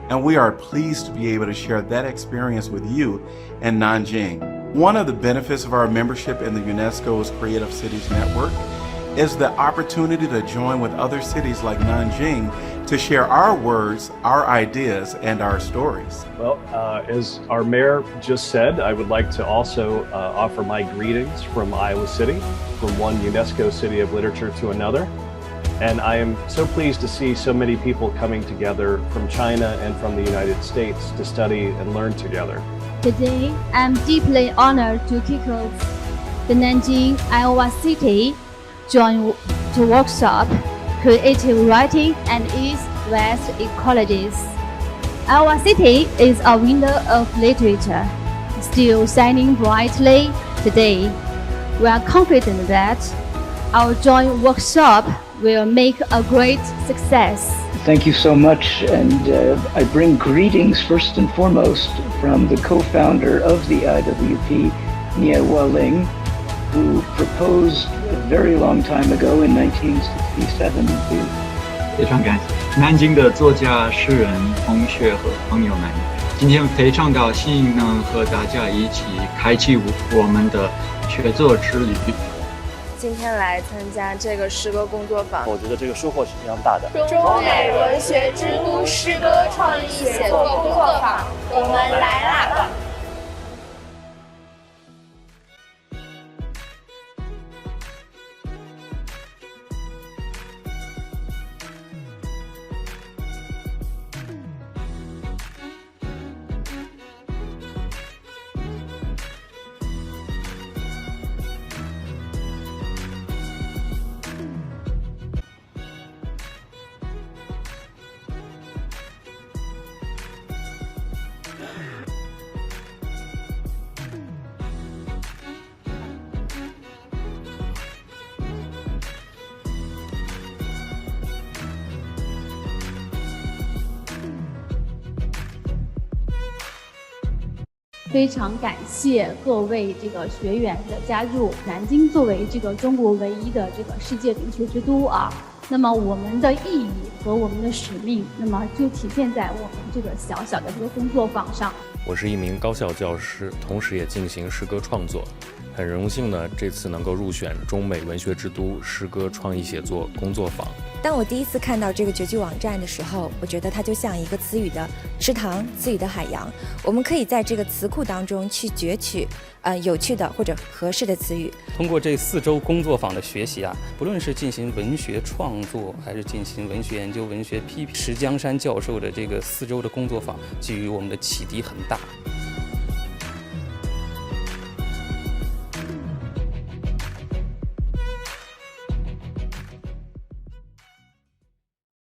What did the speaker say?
and we are pleased to be able to share that experience with you in Nanjing. One of the benefits of our membership in the UNESCO's Creative Cities Network is the opportunity to join with other cities like Nanjing to share our words, our ideas, and our stories. Well, as our mayor just said, I would like to also offer my greetings from Iowa City, from one UNESCO city of literature to another. And I am so pleased to see so many people coming together from China and from the United States to study and learn together. Today, I'm deeply honored to kick off the Nanjing, Iowa City joint workshop, Creative Writing and East-West Ecologies. Iowa City is a window of literature, still shining brightly today. We are confident that our joint workshop will make a great success. Thank you so much, and I bring greetings first and foremost from the co-founder of the IWP, Nie Waling, who proposed a very long time ago in 1967 to 非常感谢南京的作家、诗人、同学和朋友们，今天非常高兴能和大家一起开启我们的学作之旅。今天来参加这个诗歌工作坊，我觉得这个收获是非常大的。中美文学之都诗歌创意写作工作坊，我们来啦！非常感谢各位这个学员的加入。南京作为这个中国唯一的这个世界文学之都啊，那么我们的意义和我们的使命，那么就体现在我们这个小小的这个工作坊上。我是一名高校教师，同时也进行诗歌创作。很荣幸呢，这次能够入选中美文学之都诗歌创意写作工作坊。当我第一次看到这个绝句网站的时候，我觉得它就像一个词语的池塘，词语的海洋。我们可以在这个词库当中去攫取有趣的或者合适的词语。通过这4周工作坊的学习啊，不论是进行文学创作，还是进行文学研究、文学批评，石江山教授的这个4周的工作坊，给予我们的启迪很大。